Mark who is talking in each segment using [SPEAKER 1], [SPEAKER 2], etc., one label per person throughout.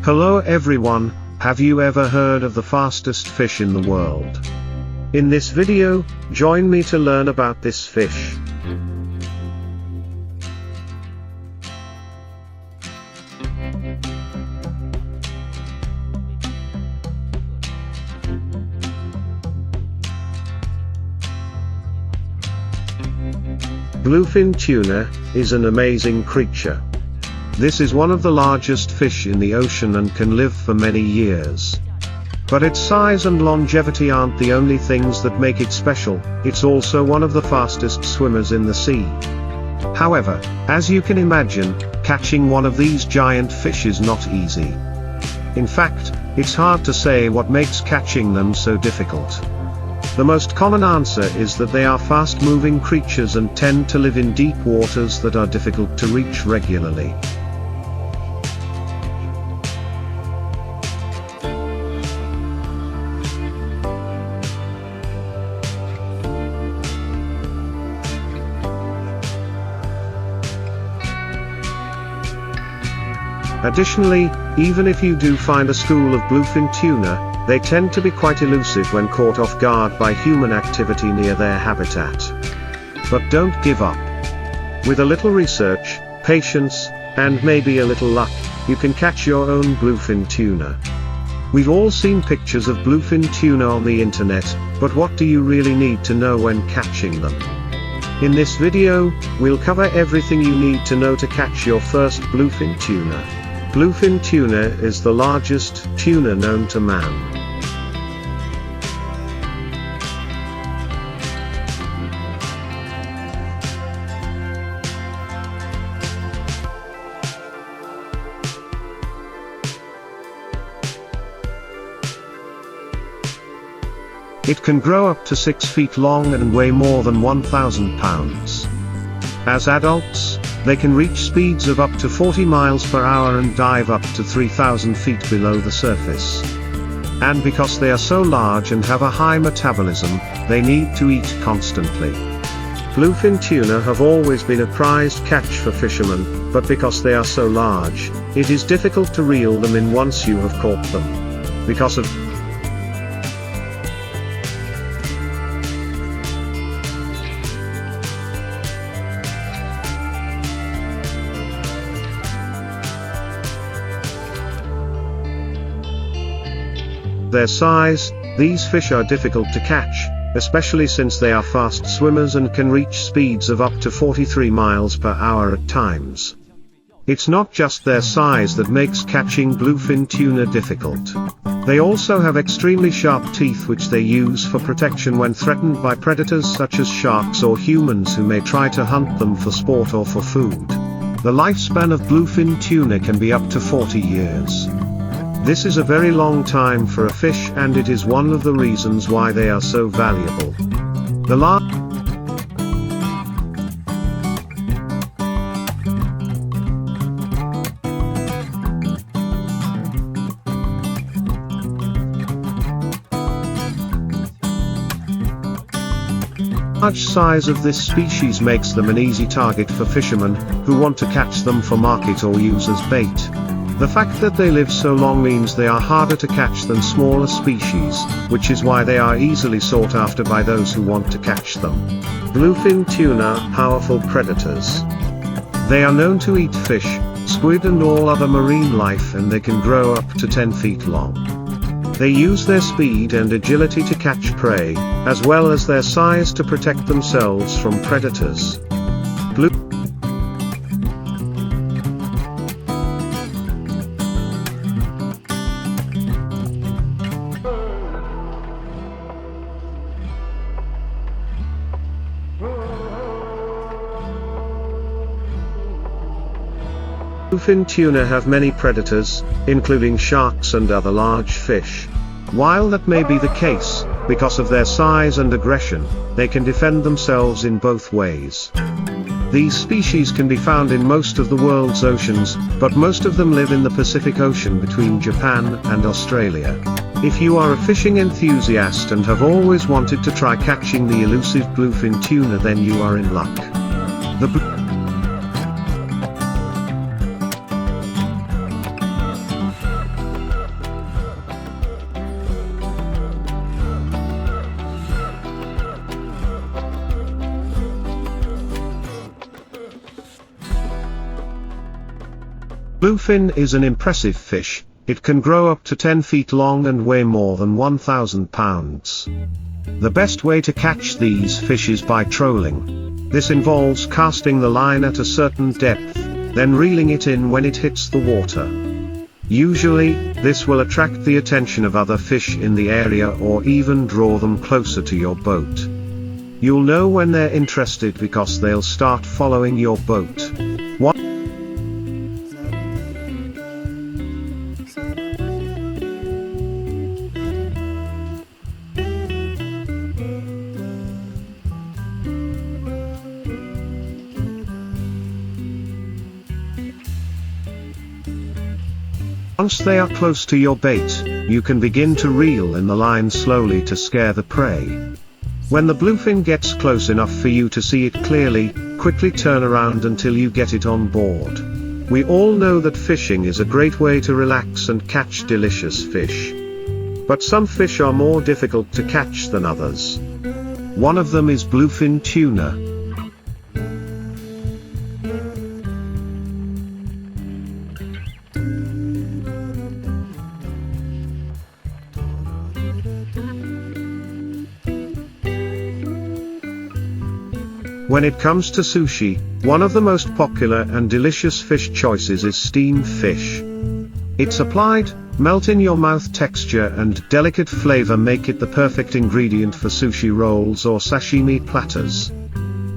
[SPEAKER 1] Hello everyone, have you ever heard of the fastest fish in the world? In this video, join me to learn about this fish. Bluefin tuna is an amazing creature. This is one of the largest fish in the ocean and can live for many years. But its size and longevity aren't the only things that make it special, it's also one of the fastest swimmers in the sea. However, as you can imagine, catching one of these giant fish is not easy. In fact, it's hard to say what makes catching them so difficult. The most common answer is that they are fast-moving creatures and tend to live in deep waters that are difficult to reach regularly. Additionally, even if you do find a school of bluefin tuna, they tend to be quite elusive when caught off guard by human activity near their habitat. But don't give up. With a little research, patience, and maybe a little luck, you can catch your own bluefin tuna. We've all seen pictures of bluefin tuna on the internet, but what do you really need to know when catching them? In this video, we'll cover everything you need to know to catch your first bluefin tuna. Bluefin tuna is the largest tuna known to man. It can grow up to 6 feet long and weigh more than 1,000 pounds. As adults, they can reach speeds of up to 40 miles per hour and dive up to 3,000 feet below the surface. And because they are so large and have a high metabolism, they need to eat constantly. Bluefin tuna have always been a prized catch for fishermen, but because they are so large, it is difficult to reel them in once you have caught them. Because of their size, these fish are difficult to catch, especially since they are fast swimmers and can reach speeds of up to 43 miles per hour at times. It's not just their size that makes catching bluefin tuna difficult. They also have extremely sharp teeth which they use for protection when threatened by predators such as sharks or humans who may try to hunt them for sport or for food. The lifespan of bluefin tuna can be up to 40 years. This is a very long time for a fish, and it is one of the reasons why they are so valuable. The large size of this species makes them an easy target for fishermen who want to catch them for market or use as bait. The fact that they live so long means they are harder to catch than smaller species, which is why they are easily sought after by those who want to catch them. Bluefin tuna are powerful predators. They are known to eat fish, squid and all other marine life, and they can grow up to 10 feet long. They use their speed and agility to catch prey, as well as their size to protect themselves from predators. Bluefin tuna have many predators, including sharks and other large fish. While that may be the case, because of their size and aggression, they can defend themselves in both ways. These species can be found in most of the world's oceans, but most of them live in the Pacific Ocean between Japan and Australia. If you are a fishing enthusiast and have always wanted to try catching the elusive bluefin tuna, then you are in luck. The Bluefin is an impressive fish. It can grow up to 10 feet long and weigh more than 1,000 pounds. The best way to catch these fish is by trolling. This involves casting the line at a certain depth, then reeling it in when it hits the water. Usually, this will attract the attention of other fish in the area or even draw them closer to your boat. You'll know when they're interested because they'll start following your boat. Once they are close to your bait, you can begin to reel in the line slowly to scare the prey. When the bluefin gets close enough for you to see it clearly, quickly turn around until you get it on board. We all know that fishing is a great way to relax and catch delicious fish. But some fish are more difficult to catch than others. One of them is bluefin tuna. When it comes to sushi, one of the most popular and delicious fish choices is steamed fish. Its applied, melt-in-your-mouth texture and delicate flavor make it the perfect ingredient for sushi rolls or sashimi platters.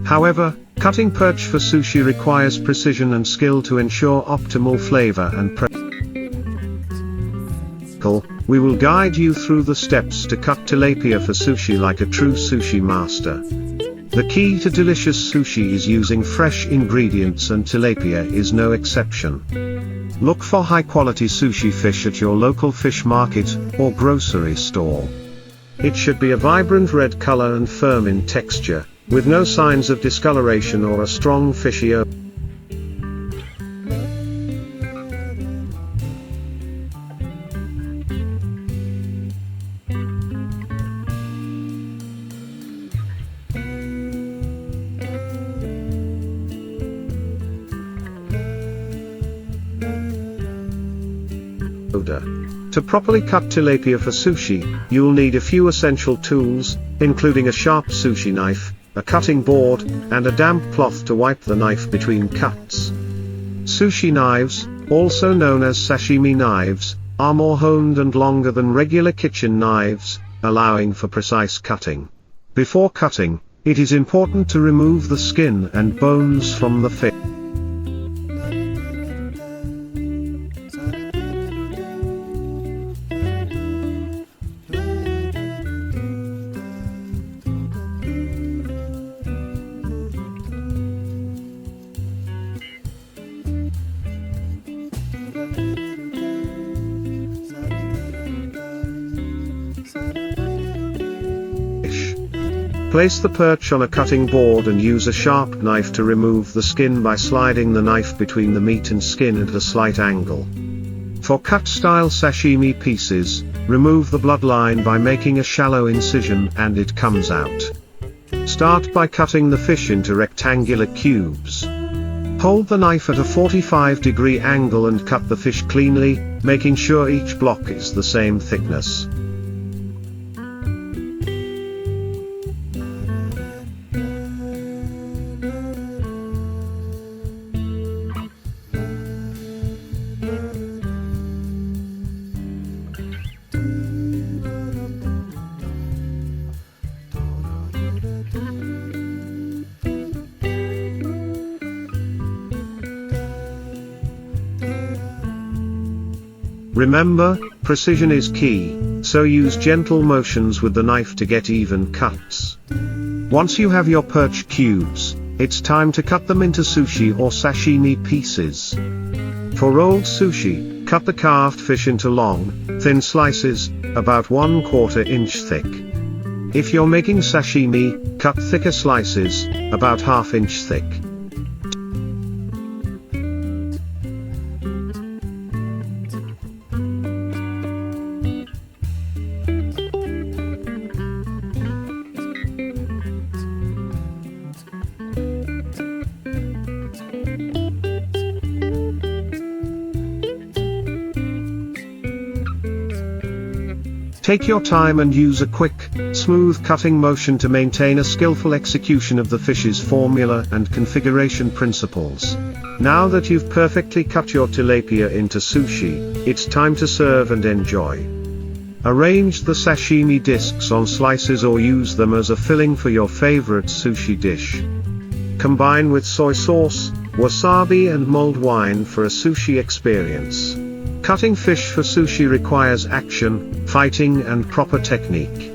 [SPEAKER 1] However, cutting perch for sushi requires precision and skill to ensure optimal flavor and we will guide you through the steps to cut tilapia for sushi like a true sushi master. The key to delicious sushi is using fresh ingredients, and tilapia is no exception. Look for high-quality sushi fish at your local fish market or grocery store. It should be a vibrant red color and firm in texture, with no signs of discoloration or a strong fishy odor. To properly cut tilapia for sushi, you'll need a few essential tools, including a sharp sushi knife, a cutting board, and a damp cloth to wipe the knife between cuts. Sushi knives, also known as sashimi knives, are more honed and longer than regular kitchen knives, allowing for precise cutting. Before cutting, it is important to remove the skin and bones from the fish. Place the perch on a cutting board and use a sharp knife to remove the skin by sliding the knife between the meat and skin at a slight angle. For cut-style sashimi pieces, remove the bloodline by making a shallow incision and it comes out. Start by cutting the fish into rectangular cubes. Hold the knife at a 45-degree angle and cut the fish cleanly, making sure each block is the same thickness. Remember, precision is key, so use gentle motions with the knife to get even cuts. Once you have your perch cubes, it's time to cut them into sushi or sashimi pieces. For rolled sushi, cut the carved fish into long, thin slices, about 1/4 inch thick. If you're making sashimi, cut thicker slices, about 1/2 inch thick. Take your time and use a quick, smooth cutting motion to maintain a skillful execution of the fish's formula and configuration principles. Now that you've perfectly cut your tilapia into sushi, it's time to serve and enjoy. Arrange the sashimi discs on slices or use them as a filling for your favorite sushi dish. Combine with soy sauce, wasabi and mulled wine for a sushi experience. Cutting fish for sushi requires action, fighting and proper technique.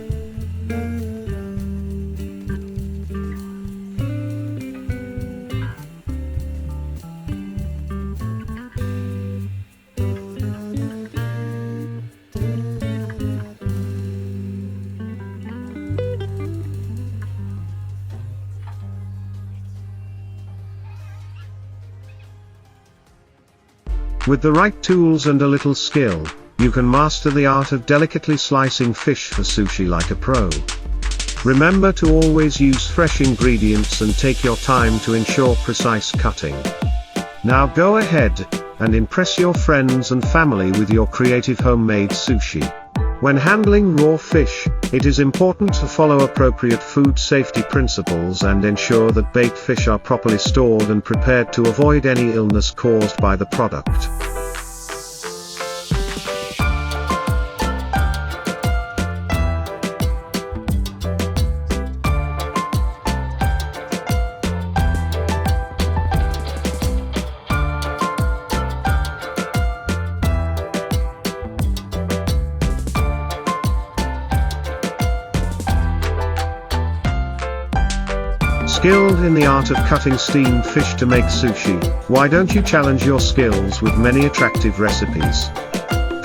[SPEAKER 1] With the right tools and a little skill, you can master the art of delicately slicing fish for sushi like a pro. Remember to always use fresh ingredients and take your time to ensure precise cutting. Now go ahead and impress your friends and family with your creative homemade sushi. When handling raw fish, it is important to follow appropriate food safety principles and ensure that baked fish are properly stored and prepared to avoid any illness caused by the product. Skilled in the art of cutting steamed fish to make sushi, why don't you challenge your skills with many attractive recipes?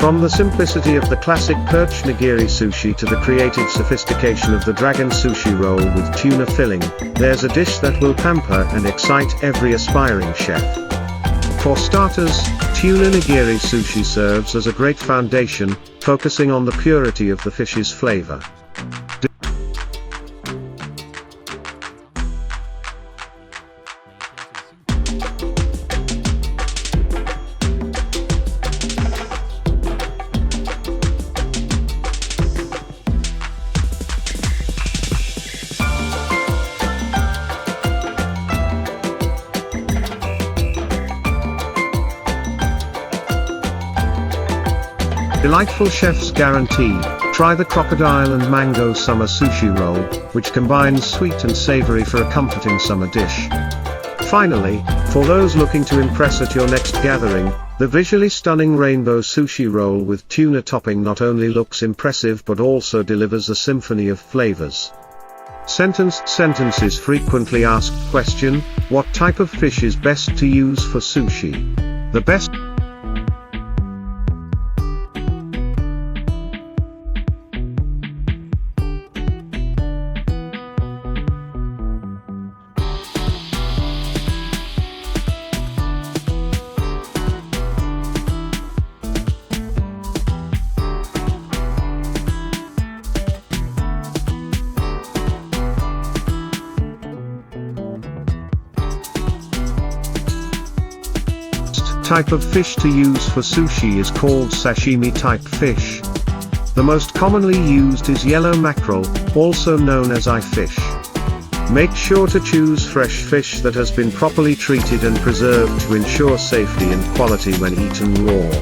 [SPEAKER 1] From the simplicity of the classic perch nigiri sushi to the creative sophistication of the dragon sushi roll with tuna filling, there's a dish that will pamper and excite every aspiring chef. For starters, tuna nigiri sushi serves as a great foundation, focusing on the purity of the fish's flavor. Delightful chef's guarantee, try the crocodile and mango summer sushi roll, which combines sweet and savory for a comforting summer dish. Finally, for those looking to impress at your next gathering, the visually stunning rainbow sushi roll with tuna topping not only looks impressive but also delivers a symphony of flavors. Sentences frequently asked question, what type of fish is best to use for sushi? The best type of fish to use for sushi is called sashimi type fish. The most commonly used is yellow mackerel, also known as eye fish. Make sure to choose fresh fish that has been properly treated and preserved to ensure safety and quality when eaten raw.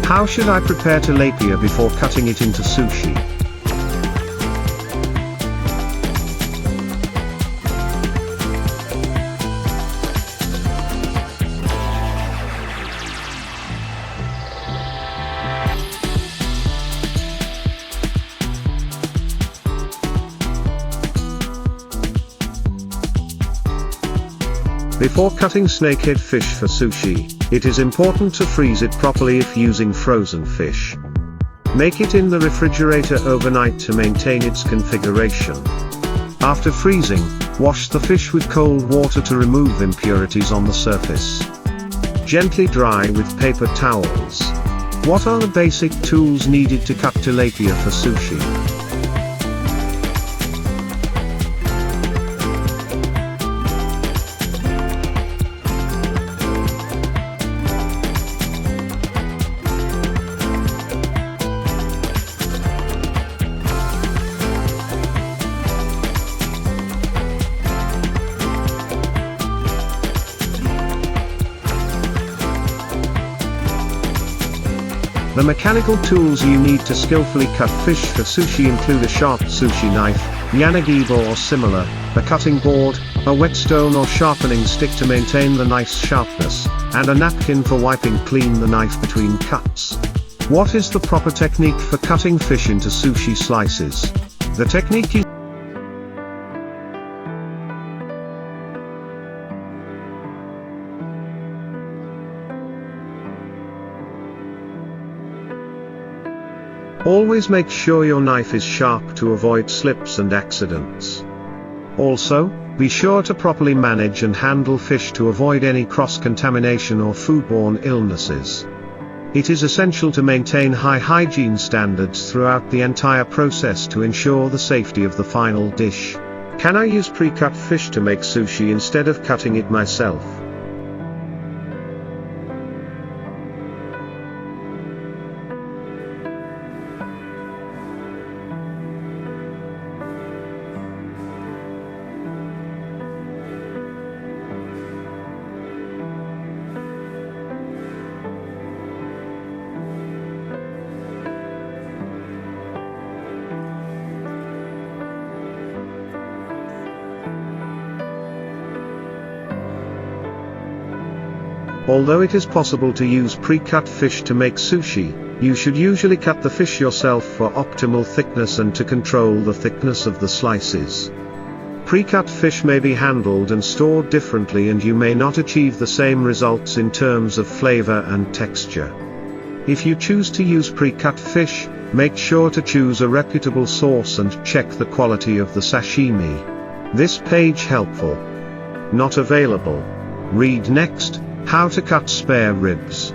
[SPEAKER 1] How should I prepare tilapia before cutting it into sushi? Before cutting snakehead fish for sushi, it is important to freeze it properly if using frozen fish. Make it in the refrigerator overnight to maintain its configuration. After freezing, wash the fish with cold water to remove impurities on the surface. Gently dry with paper towels. What are the basic tools needed to cut tilapia for sushi? The mechanical tools you need to skillfully cut fish for sushi include a sharp sushi knife, yanagiba or similar, a cutting board, a whetstone or sharpening stick to maintain the knife's sharpness, and a napkin for wiping clean the knife between cuts. What is the proper technique for cutting fish into sushi slices? The technique is always make sure your knife is sharp to avoid slips and accidents. Also, be sure to properly manage and handle fish to avoid any cross-contamination or foodborne illnesses. It is essential to maintain high hygiene standards throughout the entire process to ensure the safety of the final dish. Can I use pre-cut fish to make sushi instead of cutting it myself? Although it is possible to use pre-cut fish to make sushi, you should usually cut the fish yourself for optimal thickness and to control the thickness of the slices. Pre-cut fish may be handled and stored differently and you may not achieve the same results in terms of flavor and texture. If you choose to use pre-cut fish, make sure to choose a reputable source and check the quality of the sashimi. This page helpful. Not available. Read next. How to cut spare ribs.